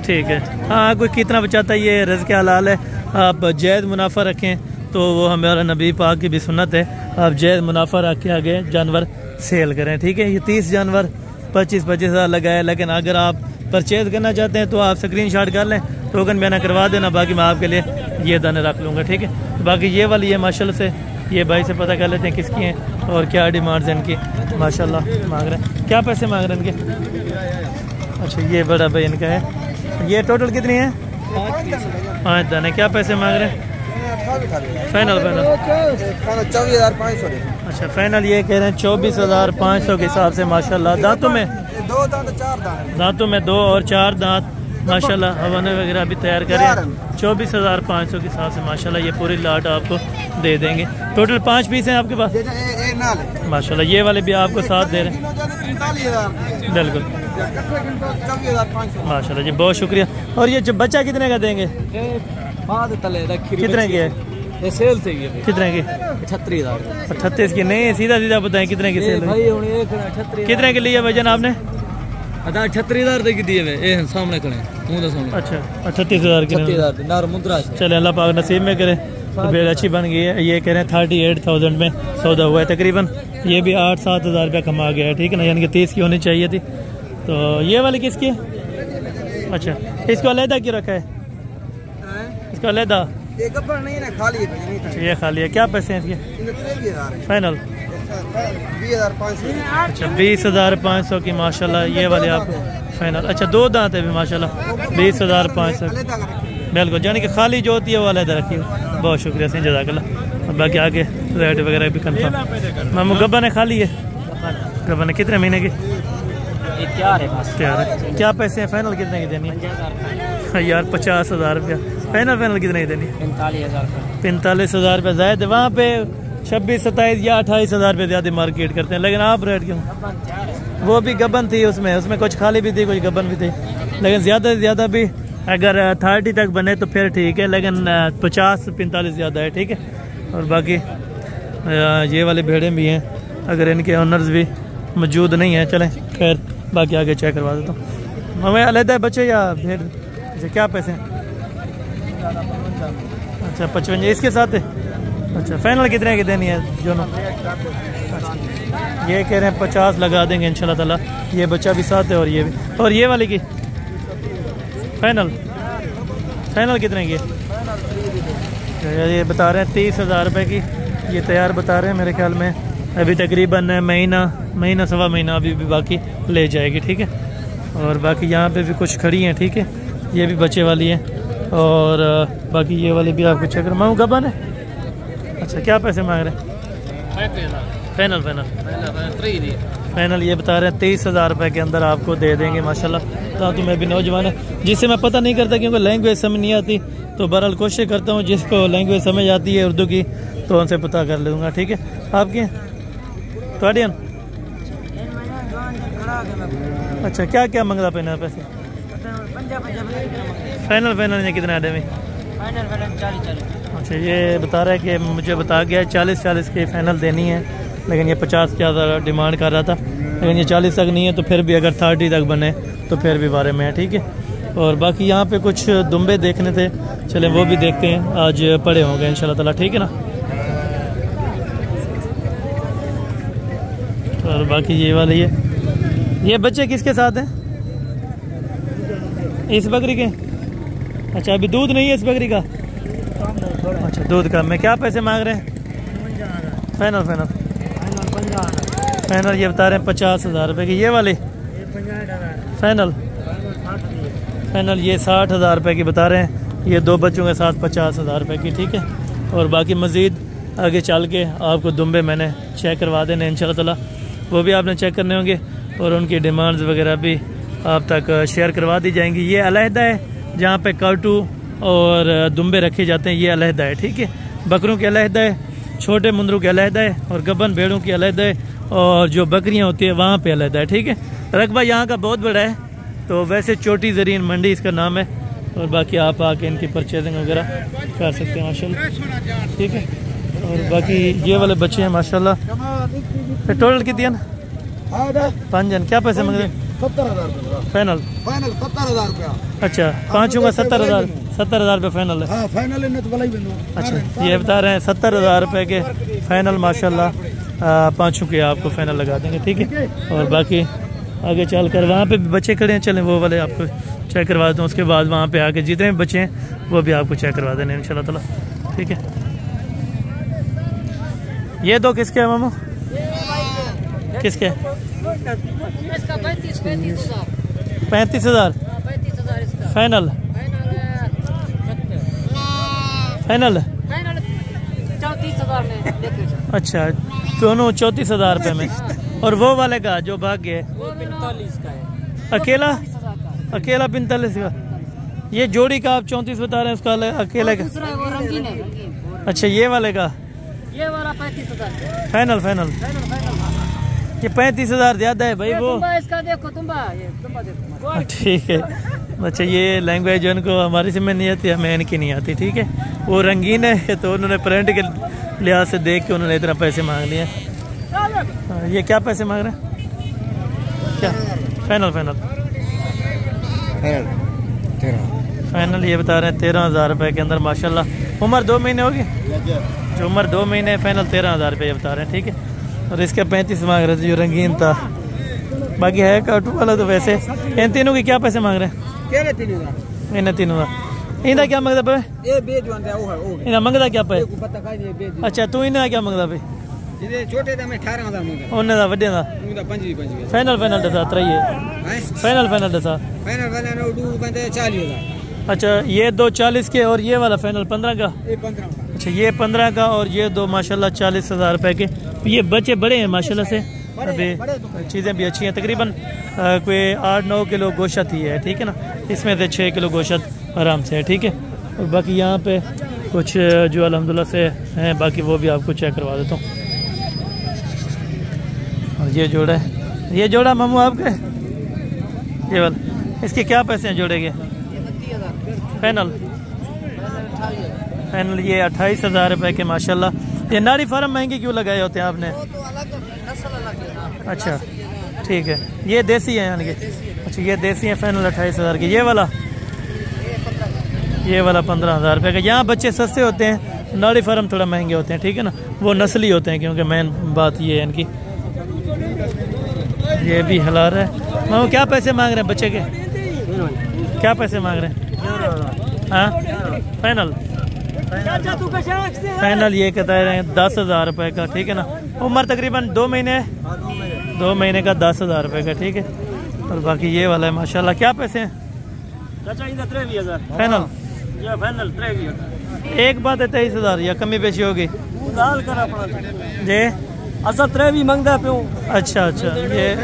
ठीक है, हाँ, कोई कितना बचाता है, ये रिज़्क़ हलाल है। आप जायज़ मुनाफा रखें तो वो हमारा नबी पाक की भी सुन्नत है। आप जायज़ मुनाफा रख के आगे जानवर सेल करें, ठीक है। ये 30 जानवर 25,000 लगाए, लेकिन अगर आप परचेज करना चाहते हैं तो आप स्क्रीनशॉट कर लें, टोकन बयाना करवा देना, बाकी मैं आपके लिए ये दाने रख लूँगा, ठीक है। बाकी ये वाली है माशाल्लाह से, ये भाई से पता कर लेते हैं किसकी हैं और क्या डिमांड्स हैं इनकी। माशाल्लाह मांग रहे हैं, क्या पैसे मांग रहे हैं इनके? अच्छा, ये बड़ा भाई इनका है। ये टोटल कितनी है? 5 दाने। क्या पैसे मांग रहे हैं? फाइनल 24,500। अच्छा, फाइनल ये कह रहे हैं 24,500 के हिसाब से माशाल्लाह। दांतों में 2 दांत 4 दांत, दांतों में 2 और 4 दांत माशाल्लाह। हवाने वगैरह भी तैयार करें। 24,500 के हिसाब से माशाल्लाह ये पूरी लाट आपको दे देंगे। टोटल 5 पीस हैं आपके पास माशाल्लाह। ये वाले भी आपको साथ दे रहे हैं। बिल्कुल माशाल्लाह जी, बहुत शुक्रिया। और ये बच्चा कितने का देंगे? कितने की है? ये सेल से ही है। कितने की? 38,000। 38 की नहीं, सीधा बताएं कितने की सेल? कितने के लिए भैया आपने? 38,000 की दिए हुए सामने खड़े मुंह सामने। अच्छा, 38,000 की। चले, अल्लाह पाक नसीब में करे। तो भेड़ अच्छी बन गई है। ये कह रहे हैं 38,000 में सौदा हुआ है तकरीबन। ये भी 8-7 हज़ार रुपया कमा गया है, ठीक है ना। यानी कि 30 की होनी चाहिए थी। तो ये वाली किसकी है? अच्छा, इसको अलहदा क्यों रखा है? इसको अलहदा ये गब्बर नहीं है, खाली है। अच्छा, ये खाली है। क्या पैसे हैं इसके? फाइनल 20,500। अच्छा, 20,500 की माशाल्लाह ये वाले आपको फाइनल। अच्छा, 2 दांत है भी माशाल्लाह। 20,500 बिल्कुल, यानी कि खाली जो होती है वो अलग रखी है। बहुत शुक्रिया सही, जज़ाकल्लाह। बाकी आगे रेट वगैरह भी कंफर्म। मामू गब्बन है, खाली है गब्बन है। कितने महीने की? तैयार है। क्या पैसे हैं? फाइनल कितने की देनी है? यार 50,000 रुपया फाइनल कितने की देनी है? 45,000 रुपया जायद है। वहाँ पे 26, 27 या 28,000 रुपये ज़्यादा मार्केट करते हैं, लेकिन आप रेट क्यों? वो भी गबन थी, उसमें कुछ खाली भी थी, कुछ गबन भी थी। लेकिन ज़्यादा से ज़्यादा भी अगर 30 तक बने तो फिर ठीक है, लेकिन 50-45 ज़्यादा है, ठीक है। और बाकी ये वाले भेड़ें भी हैं, अगर इनके ऑनर्स भी मौजूद नहीं हैं। चलें खैर, बाकी आगे चेक करवा देता हूँ। हमें अलग है बच्चे या भेड़? अच्छा, क्या पैसे हैं? अच्छा, 55 इसके साथ है। अच्छा, फाइनल कितने की देनी है दोनों? ये कह रहे हैं 50 लगा देंगे इंशाल्लाह ताला। ये बच्चा भी साथ है और ये भी। और ये वाली की फाइनल कितने की है? ये बता रहे हैं 30,000 रुपये की। ये तैयार बता रहे हैं, मेरे ख्याल में अभी तकरीबन महीना सवा महीना अभी भी बाकी ले जाएगी, ठीक है। और बाकी यहाँ पे भी कुछ खड़ी हैं, ठीक है। ये भी बच्चे वाली है। और बाकी ये वाली भी आपको चेक करवाऊँ। गबन है। अच्छा, क्या पैसे मांग रहे हैं? फाइनल ये बता रहे हैं 30,000 रुपये के अंदर आपको दे देंगे माशाल्लाह। तो तुम्हें भी नौजवान है जिससे मैं पता नहीं करता क्योंकि लैंग्वेज समझ नहीं आती, तो बहरहाल कोशिश करता हूँ जिसको लैंग्वेज समझ आती है उर्दू की तो उनसे पता कर लूँगा, ठीक है। आपके थोड़ी? अच्छा, क्या क्या मंगता पे पैसे? फाइनल ये कितने आडे में? 40। अच्छा, ये बता रहा है कि मुझे बता गया 40 की फाइनल देनी है, लेकिन ये 50 ज़्यादा डिमांड कर रहा था, लेकिन ये 40 तक नहीं है। तो फिर भी अगर 30 तक बने तो फिर भी बारे में है, ठीक है। और बाकी यहाँ पे कुछ दुम्बे देखने थे, चले वो भी देखते हैं, आज पड़े होंगे इंशाल्लाह ताला, ठीक है ना। और बाकी ये वाली है। ये बच्चे किसके साथ हैं? इस बकरी के? अच्छा, अभी दूध नहीं है इस बकरी का? अच्छा, दूध का। मैं क्या पैसे मांग रहे हैं? फाइनल फाइनल फाइनल ये बता रहे हैं 50,000 रुपये की। ये वाले फाइनल फाइनल ये 60,000 रुपये की बता रहे हैं। ये दो बच्चों के साथ 50,000 रुपये की, ठीक है। और बाकी मज़ीद आगे चल के आपको दुम्बे मैंने चेक करवा देने इंशाल्लाह ताला, वो भी आपने चेक करने होंगे और उनकी डिमांड्स वगैरह भी आप तक शेयर करवा दी जाएंगी। ये अलहदा है जहाँ पे काटू और दुम्बे रखे जाते हैं, ये अलहदा है, ठीक है। बकरों के अलहदा है, छोटे मुंदरों के अलहदा है, और गबन भेड़ों की अलहदा है, और जो बकरियाँ होती है वहाँ पे अलहदा है, ठीक है। रकबा यहाँ का बहुत बड़ा है, तो वैसे छोटी ज़रीन मंडी इसका नाम है। और बाकी आप आके इनकी परचेजिंग वगैरह कर सकते हैं माशाल्लाह, ठीक है। और बाकी ये वाले बच्चे हैं माशाल्लाह। टोटल कितनी है ना? 5 जन। क्या पैसे मांग रहे हैं? 70,000 फाइनल? फाइनल 70,000 रुपया। अच्छा, पाँचों का 70,000 रुपये फाइनल है। हाँ फाइनल है, तो भला ही बनो। अच्छा, ये बता रहे हैं 70,000 रुपये के फाइनल माशाल्लाह पाँचों के आपको फाइनल लगा देंगे, ठीक है। और बाकी आगे चल कर वहाँ पे भी बच्चे खड़े हैं, चलें वो वाले आपको चेक करवा दूँ। उसके बाद वहाँ पे आके जितने भी बच्चे हैं वो भी आपको चेक करवा देने इंशाल्लाह ताला, ठीक है। ये दो किसके हैं मामू? किसके? इसका 35,000 35,000 फाइनल? फाइनल 34,000 में देखो। अच्छा, दोनों 34,000 रुपये में। और वो वाले का जो भाग गया? वो 45 का है। अकेला? अकेला 45 का। ये जोड़ी का आप 34 बता रहे हैं, उसका अकेले का? दूसरा वो रंगीन है। अच्छा, ये वाले का? ये वाला 35,000 फाइनल फाइनल ये 35,000 ज्यादा है भाई। वो इसका देखो तुम्बा, ये तुम्बा देखो। ठीक है। अच्छा, ये लैंग्वेज उनको हमारी समझ नहीं आती, हमें इनकी नहीं आती, ठीक है। वो रंगीन है तो उन्होंने प्रिंट के लिहाज से देख के उन्होंने इतना पैसे मांग लिए। ये क्या पैसे मांग रहे हैं? क्या फाइनल? फाइनल फाइनल ये बता रहे हैं 13,000 रुपये के अंदर माशाल्लाह। उम्र 2 महीने होगी? जो उम्र 2 महीने फाइनल 13,000 रुपये बता रहे हैं, ठीक है। और इसके 35 मांग रहे थे जो रंगीन था। बाकी है काटू वाला तो वैसे। इन तीनों के क्या पैसे मांग रहे हैं? इन्हें तीनों का इन्हें क्या मंगता पे? इन्हें मंगता क्या पे? अच्छा, तू इन्हें क्या मंगता पे? छोटे दा मैं 18,000 मंगा। उन्हें दा वड्डे दा? फाइनल फाइनल दसा त्रई है। फाइनल फाइनल दसा? फाइनल वाला नो 2 बंदे 40,000। अच्छा, ये दो 40 के और ये वाला फाइनल 15 का? ये 15 का। अच्छा, ये 15 का और ये दो माशाल्लाह 40,000 रुपए के। ये बच्चे बड़े हैं माशाल्लाह से, अभी चीज़ें भी अच्छी हैं। तकरीबन कोई 8-9 किलो गोश्त ही है, ठीक है ना। इसमें से 6 किलो गोश्त आराम से है, ठीक है। और बाकी यहाँ पे कुछ जो अल्हम्दुलिल्लाह से हैं, बाकी वो भी आपको चेक करवा देता हूँ। और ये जोड़ा है, ये जोड़ा मामू आपके? ये वाला, इसके क्या पैसे हैं जोड़े के? फाइनल? फाइनल ये 28,000 रुपये के माशाल्लाह। ये नारी फार्म महंगे क्यों लगाए होते हैं आपने? अच्छा, ठीक है। ये देसी है यानी कि? अच्छा, ये देसी है। फाइनल 28,000 की। ये वाला? ये वाला 15,000 रुपये का। यहाँ बच्चे सस्ते होते हैं, नारी फार्म थोड़ा महंगे होते हैं, ठीक है ना। वो नस्ली होते हैं, क्योंकि मेन बात ये है इनकी। ये भी हिला रहा है। मामू क्या पैसे मांग रहे हैं बच्चे के? क्या पैसे मांग रहे हैं? हाँ फाइनल? फाइनल ये कहता है 10,000 रुपये का, ठीक है ना। उम्र तकरीबन 2 महीने है। 2 महीने का 10,000 रुपये का, ठीक है। और बाकी ये वाला है माशाल्लाह। क्या पैसे हैं? फाइनल? एक बात है 23,000 या कमी पेशी होगी? जी असा 23 मंगदा पे। अच्छा अच्छा, ये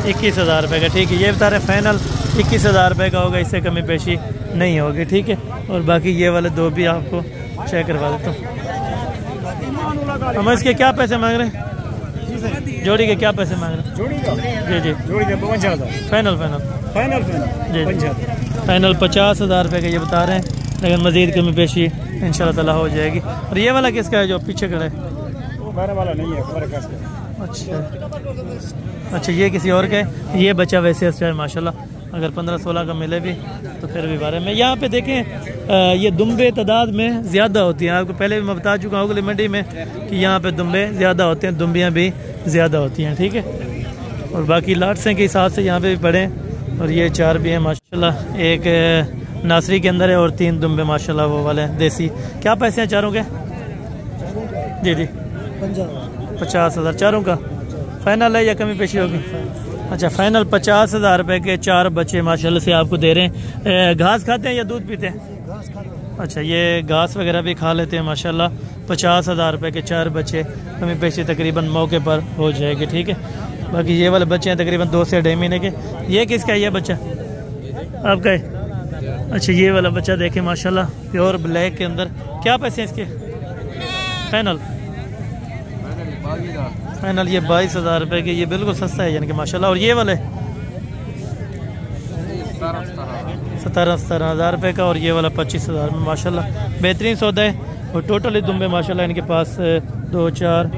21,000 रुपये का, ठीक है। ये बता रहे फाइनल 21,000 रुपये का होगा, इससे कमी पेशी नहीं होगी, ठीक है। और बाकी ये वाले दो भी आपको चेक करवा देता हूँ। हम इसके क्या पैसे मांग रहे हैं? जोड़ी के क्या पैसे मांग रहे हैं? जी जी, जोड़ी के 50,000 फाइनल? फाइनल फाइनल जी, फाइनल 50,000 रुपये का ये बता रहे हैं, लेकिन मज़ीद कमी पेशी इंशाल्लाह ताला हो जाएगी। और ये वाला किसका है जो पीछे खड़ा है? वो मेरे वाला नहीं है, हमारे पास है। अच्छा अच्छा, ये किसी और का है। ये बच्चा वैसे अच्छा है माशाल्लाह। अगर 15-16 का मिले भी तो फिर भी बारे में। यहाँ पे देखें ये दुम्बे तादाद में ज़्यादा होती हैं। आपको पहले भी मैं बता चुका हूँ अगली मंडी में कि यहाँ पे दुम्बे ज़्यादा होते हैं, दुम्बियाँ भी ज़्यादा होती हैं, ठीक है। और बाकी लाटसें के हिसाब से यहाँ पे भी पड़े और ये 4 भी हैं माशाल्लाह। एक नासरी के अंदर है और 3 दुम्बे माशाल्लाह वो वाले हैं देसी। क्या पैसे हैं चारों के? जी जी 50,000 चारों का फाइनल है या कमी पेशी होगी? अच्छा फाइनल 50,000 रुपये के 4 बच्चे माशाल्लाह से आपको दे रहे हैं। घास खाते हैं या दूध पीते हैं? अच्छा ये घास वगैरह भी खा लेते हैं माशाल्लाह। 50,000 रुपये के 4 बच्चे, कमी पेशी तकरीबन मौके पर हो जाएगी, ठीक है। बाकी ये वाले बच्चे हैं तकरीबन 2 से 2.5 महीने के। ये किसका है ये बच्चा? आपका है? अच्छा ये वाला बच्चा देखें माशाल्लाह प्योर ब्लैक के अंदर। क्या पैसे हैं इसके फाइनल? फाइनल ये 22,000 रुपये के, ये बिल्कुल सस्ता है यानी कि माशाल्लाह। और ये वाले 17,000 रुपये का और ये वाला 25,000 में माशाल्लाह। बेहतरीन सौदा है। और टोटली दुम्बे माशाल्लाह इनके पास 2, 4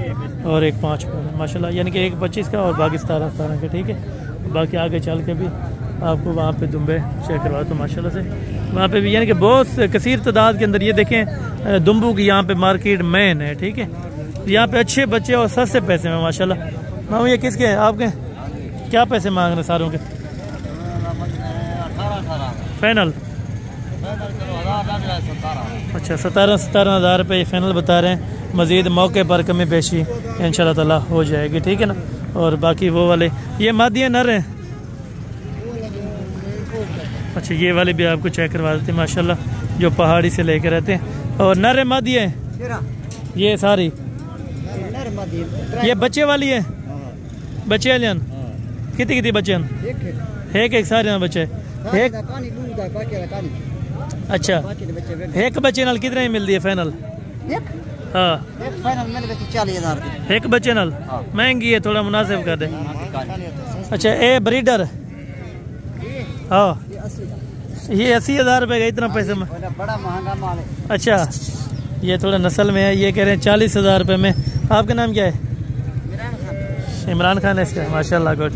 और 1, 5 माशाल्लाह, यानी कि 1 25 का और बाकी 17 के, ठीक है। बाकी आगे चल के भी आपको वहाँ पे दुम्बे चेक करवाता हूँ माशाल्लाह से। वहाँ पे भी यानी कि बहुत कसीर तादाद के अंदर ये देखें दुम्बू की यहाँ पे मार्केट मेन है, ठीक है। यहाँ पे अच्छे बच्चे और सस्ते पैसे में माशाल्लाह। मामू ये किसके हैं आपके? क्या पैसे मांग रहे हैं सारों के? फाइनल अच्छा 17,000 रुपये फाइनल बता रहे हैं। मज़ीद मौके पर कमी पेशी इंशाल्लाह ताला हो जाएगी, ठीक है ना। और बाकी वो वाले ये मादियाँ नर हैं। अच्छा ये वाले भी आपको चेक करवा देते हैं माशाल्लाह, जो पहाड़ी से लेकर रहते हैं। और नर है मादी है ये सारी? ये बच्चे वाली है? बच्चे वाले कितनी कितनी बच्चे हैं? एक सारे बच्चे एक। अच्छा एक बच्चे नाल कितने मिलती है फाइनल? हाँ एक बच्चे नाल महंगी है, थोड़ा मुनासिब कर दे। अच्छा ये ब्रीडर? हाँ ये 80,000 रुपये का, इतना पैसे में बड़ा महंगा माल है। अच्छा ये थोड़ा नस्ल में है, ये कह रहे हैं 40,000 रुपये में। आपका नाम क्या है? इमरान खान है इसका माशाल्लाह। Good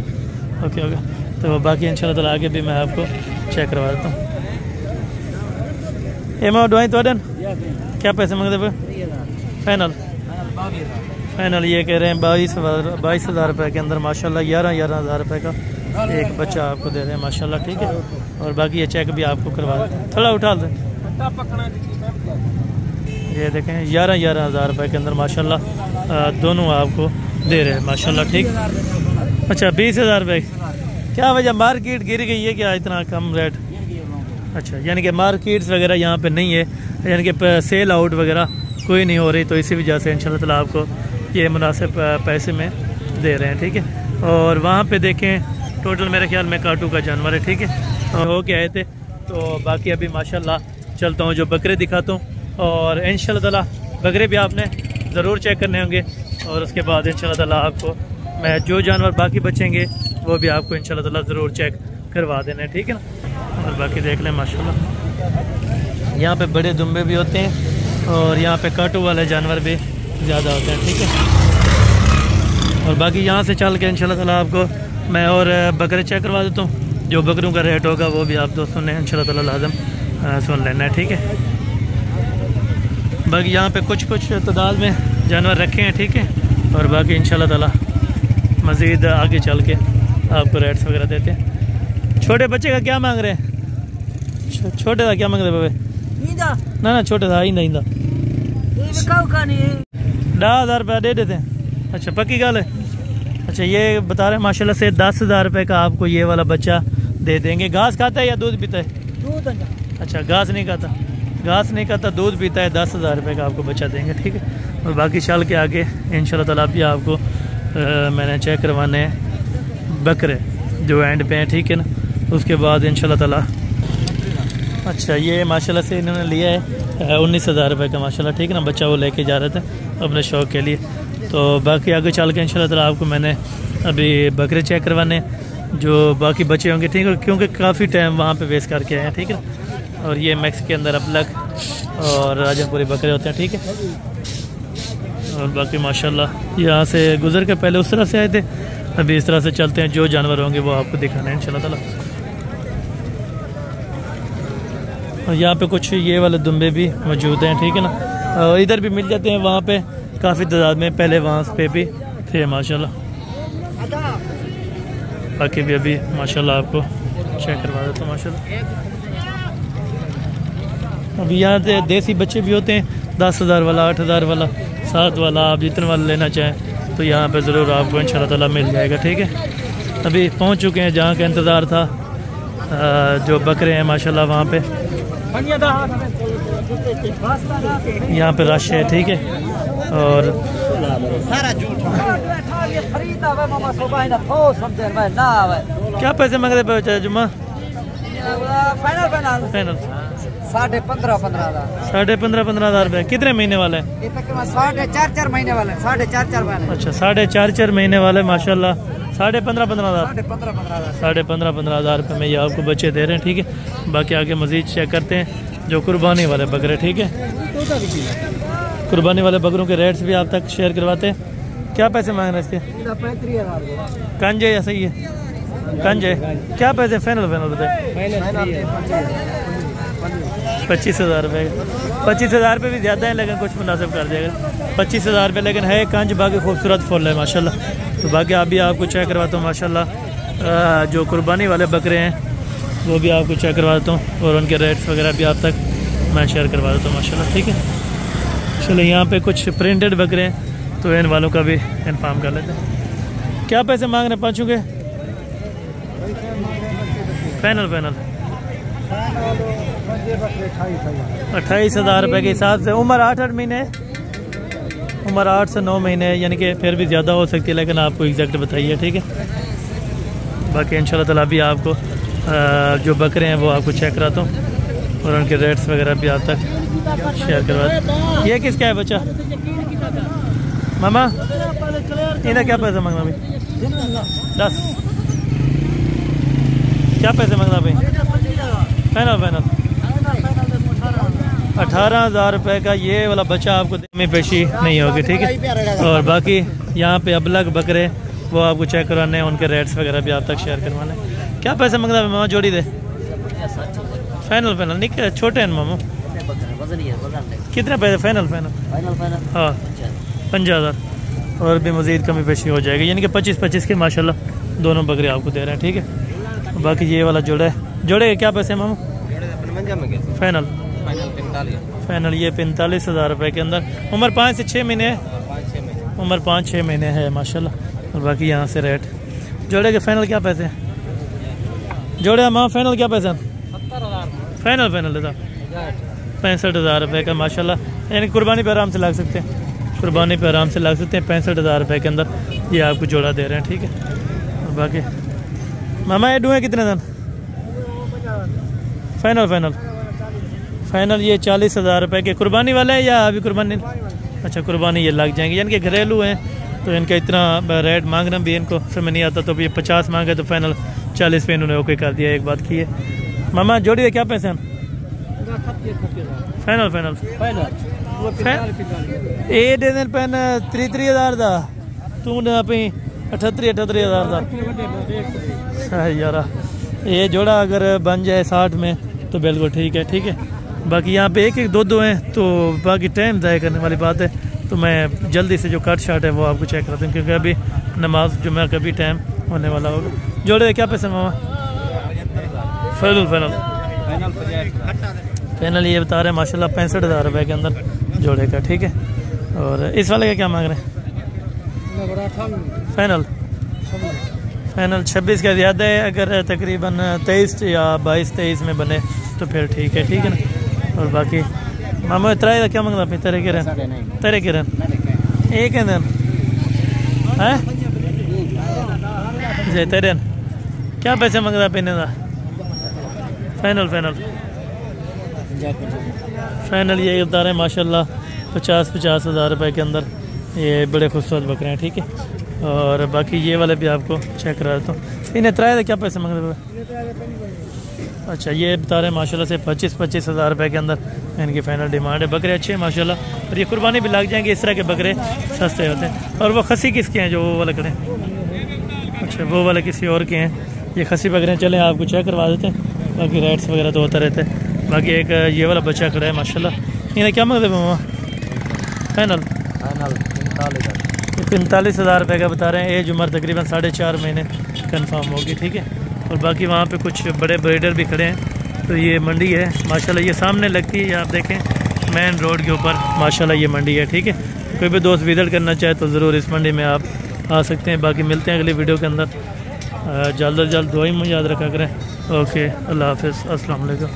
okay okay. तो बाकी इंशाल्लाह ताला आगे भी मैं आपको चेक करवा देता हूँ। एम डवाई तो क्या पैसे मांगते पे फाइनल? फाइनल ये कह रहे हैं 22,000 रुपये के अंदर माशाल्लाह। 11,000 रुपये का एक बच्चा आपको दे रहे हैं माशाल्लाह, ठीक है। और बाकी ये चेक भी आपको करवा देते हैं। थोड़ा उठा दें। ये देखें 11,000 रुपये के अंदर माशाल्लाह दोनों आपको दे रहे हैं माशाल्लाह, ठीक। अच्छा 20,000 रुपये क्या वजह? मार्केट गिर गई है क्या इतना कम रेट? अच्छा यानी कि मार्केट्स वगैरह यहाँ पे नहीं है, यानी कि सेल आउट वगैरह कोई नहीं हो रही, तो इसी वजह से इंशाल्लाह ताला आपको ये मुनासिब पैसे में दे रहे हैं, ठीक है। और वहाँ पे देखें टोटल मेरे ख्याल में काटू का जानवर है, ठीक है। हो के आए थे तो बाकी अभी माशाल्लाह चलता हूँ जो बकरे दिखाता हूँ। और इंशाल्लाह ताला बकरे भी आपने ज़रूर चेक करने होंगे। और उसके बाद इंशाल्लाह ताला आपको मैं जो जानवर बाकी बचेंगे वो भी आपको इंशाल्लाह ताला ज़रूर चेक करवा देना है, ठीक है ना। और बाकी देख लें माशाल्लाह यहाँ पे बड़े दुम्बे भी होते हैं और यहाँ पे काटू वाले जानवर भी ज़्यादा होते हैं, ठीक है। और बाकी यहाँ से चल के इंशाल्लाह ताला आपको मैं और बकरे चेक करवा देता हूँ। जो बकरों का रेट होगा वो भी आप दोस्तों ने इंशाल्लाह ताला लाज़िम सुन लेना है, ठीक है। बाकी यहाँ पे कुछ तादाद में जानवर रखे हैं, ठीक है। और बाकी इंशाल्लाह ताला मज़ीद आगे चल के आपको रेट्स वगैरह देते हैं। छोटे बच्चे का क्या मांग रहे हैं? छोटे का क्या मांग रहे हैं बाबे? ना छोटे था इंदा 10,000 रुपया दे देते हैं। अच्छा पक्की गल है। अच्छा ये बता रहे हैं माशाल्लाह से 10,000 रुपये का आपको ये वाला बच्चा दे देंगे। घास खाता है या दूध पीता है? दूध। अच्छा घास नहीं खाता, दूध पीता है। 10,000 रुपये का आपको बच्चा देंगे, ठीक है। और बाकी चल के आगे इंशाल्लाह ताला भी आपको मैंने चेक करवाने हैं बकरे जो एंड पे हैं, ठीक है ना। उसके बाद इंशाल्लाह ताला अच्छा ये माशाल्लाह से इन्होंने लिया है 19,000 रुपये का माशाल्लाह, ठीक है ना। बच्चा वो लेके जा रहे थे अपने शौक़ के लिए। तो बाकी आगे चल के इंशाल्लाह ताला आपको मैंने अभी बकरे चेक करवाने जो बाकी बचे होंगे, ठीक है। क्योंकि काफ़ी टाइम वहाँ पे वेस्ट करके आए हैं, ठीक है। और ये मैक्स के अंदर अपलक और राजापुरी बकरे होते हैं, ठीक है। और बाकी माशाल्लाह यहाँ से गुजर के पहले उस तरह से आए थे, अभी इस तरह से चलते हैं। जो जानवर होंगे वो आपको दिखाना है इंशाल्लाह ताला। और यहाँ पे कुछ ये वाले दुम्बे भी मौजूद हैं, ठीक है ना। और इधर भी मिल जाते हैं, वहाँ पे काफ़ी तादाद में पहले वहाँ पे भी थे माशाल्लाह। बाकी भी अभी माशाल्लाह आपको चेक करवा देता हूँ माशाल्लाह। अभी यहाँ से देसी बच्चे भी होते हैं, 10,000 वाला, 8,000 वाला, 7 वाला, आप जितने वाला लेना चाहें तो यहाँ पे ज़रूर आपको इंशाल्लाह ताला मिल जाएगा, ठीक है। अभी पहुँच चुके हैं जहाँ का इंतज़ार था, जो बकरे हैं माशाल्लाह वहाँ पे। यहाँ पे रश है, ठीक है। और क्या पैसे मांग रहे पे जुम्मा? फाइनल 15,000 रुपये। कितने महीने वाले हैं? 4.5 महीने वाले, 4.5 वाले। अच्छा 4.5 महीने वाले माशाल्लाह। 15,500 15,500 रुपये में ये आपको बच्चे दे रहे हैं, ठीक है। बाकी आगे मज़ीद चेक करते हैं जो कुर्बानी वाले बकरे, ठीक है। कुर्बानी वाले बकरों के रेट्स भी आप तक शेयर करवाते हैं। क्या पैसे मांग रहे हैं इसके? 35,000 कंज है या सही है? कंज है। क्या पैसे फाइनल बताए? 25,000 रुपये। 25,000 रुपये भी ज़्यादा है, लेकिन कुछ मुनासिब कर देगा। 25,000 रुपये लेकिन है कंज, बाकी खूबसूरत फुल है माशाल्लाह। तो बाकी अभी आपको चेक करवाता हूँ माशाल्लाह। जो कुर्बानी वाले बकरे हैं वो भी आपको चेक करवाता हूँ, और उनके रेट्स वगैरह भी आप तक मैं शेयर करवा देता हूँ माशाल्लाह, ठीक है। चलो यहाँ पे कुछ प्रिंटेड बकरे हैं तो इन वालों का भी इन्फॉर्म कर लेते हैं। क्या पैसे मांग रहे हैं पाँचों के? फाइनल 28,000 रुपये के हिसाब से। उम्र 8 महीने, उम्र 8 से 9 महीने, यानी कि फिर भी ज़्यादा हो सकती है, लेकिन आपको एग्जैक्ट बताइए, ठीक है। बाकी इंशाल्लाह ताला भी आपको जो बकरे हैं वो आपको चेक कराता हूँ, और उनके रेट्स वगैरह भी आप तक शेयर करवा। ये किसका है बच्चा मामा? इन्हें क्या पैसे मांगना भाई? 10। क्या पैसे मांगना भाई? फाइनल 18,000 रुपये का ये वाला बच्चा आपको में पेशी नहीं होगी, ठीक है। और बाकी यहाँ पे अबलग बकरे वो आपको चेक करवाने हैं, उनके रेट्स वगैरह भी आप तक शेयर करवाने। क्या पैसे मांगना मामा? जोड़ी दे। फाइनल नहीं छोटे हैं मामू। कितने पैसे? फाइनल हाँ 50,000, और भी मज़ीद कमी पेशी हो जाएगी, यानी कि 25-25 के माशाल्लाह दोनों बकरे आपको दे रहे हैं, ठीक है। बाकी ये वाला जोड़े के क्या पैसे हैं मामू? फाइनल ये 45,000 रुपये के अंदर। उम्र 5 से 6 महीने है, उम्र 5-6 महीने है माशाल्लाह। और बाकी यहाँ से रेट जोड़े के फाइनल क्या पैसे हैं? जोड़े माँ फाइनल क्या पैसे हैं? फाइनल 65,000 रुपये का माशाल्लाह, यानी कुर्बानी पे आराम से लग सकते हैं, 65,000 रुपये के अंदर ये आपको जोड़ा दे रहे हैं, ठीक है। और बाकी मामा ये डूए कितने दिन? फाइनल ये 40,000 रुपये के। कुर्बानी वाले हैं या अभी कुर्बानी? अच्छा कुर्बानी ये लग जाएंगे, यानी कि घरेलू हैं, तो इनका इतना रेट मांगना भी इनको समझ नहीं आता। तो ये 50 मांगे तो फाइनल 40 पे इन्होंने ओके कर दिया। एक बात की है मामा, जोड़ी है क्या पैसे हैं? फाइनल ये दे दिन पैन 30,000 का, तू अपनी 38,000 का यार। ये जोड़ा अगर बन जाए 60 में तो बिल्कुल ठीक है। बाकी यहाँ पे 1-1-2-2 हैं, तो बाकी टाइम ज़ाया करने वाली बात है। तो मैं जल्दी से जो कट शार्ट है वो आपको चेक कराता हूँ, क्योंकि अभी नमाज जुम्मे का भी टाइम होने वाला होगा। जोड़े क्या पैसे मामा? फाइनल ये बता रहे हैं माशाल्लाह 65,000 रुपये के अंदर जोड़े का, ठीक है। और इस वाले का क्या मांग रहे हैं? फाइनल 26 का ज़्यादा है, अगर तकरीबन 23 या 22-23 में बने तो फिर ठीक है ना। और बाकी मामा तराई का क्या मांगना अपनी? तेरे के रहन एक है दिन है जय तेरे क्या पैसे मांगता पीने का? फाइनल ये बता रहे हैं माशाल्लाह 50,000 रुपये के अंदर ये बड़े खूबसूरत बकरे हैं, ठीक है। और बाकी ये वाले भी आपको चेक करा देता हूँ। इन्हें तराए क्या पैसे मांग रहे? अच्छा ये बता रहे हैं माशाल्लाह से 25,000 रुपये के अंदर इनकी फाइनल डिमांड है। बकरे अच्छे हैं माशाल्लाह, और ये कुर्बानी भी लग जाएंगे। इस तरह के बकरे सस्ते होते हैं। और वो खसी किसके हैं जो वो वाले खड़े? अच्छा वो वाले किसी और के हैं। ये खसी बकरे चले आपको चेक करवा देते हैं, बाकी रेट्स वगैरह तो होता रहता है। बाकी एक ये वाला बच्चा खड़ा है माशाल्लाह। इन्हें क्या मतलब मामा फाइनल? 45,000 रुपये का बता रहे हैं। एज उम्र तकरीबन 4.5 महीने कंफर्म होगी, ठीक है। और बाकी वहाँ पे कुछ बड़े ब्रीडर भी खड़े हैं। तो ये मंडी है माशाल्लाह, ये सामने लगती है, आप देखें मेन रोड के ऊपर माशाल्लाह ये मंडी है, ठीक है। कोई भी दोस्त विजिट करना चाहे तो ज़रूर इस मंडी में आप आ सकते हैं। बाकी मिलते हैं अगली वीडियो के अंदर। जल्द अज जल्द दुआई में याद रखा करें। ओके, अल्लाह हाफ़िज़, अस्सलाम वालेकुम।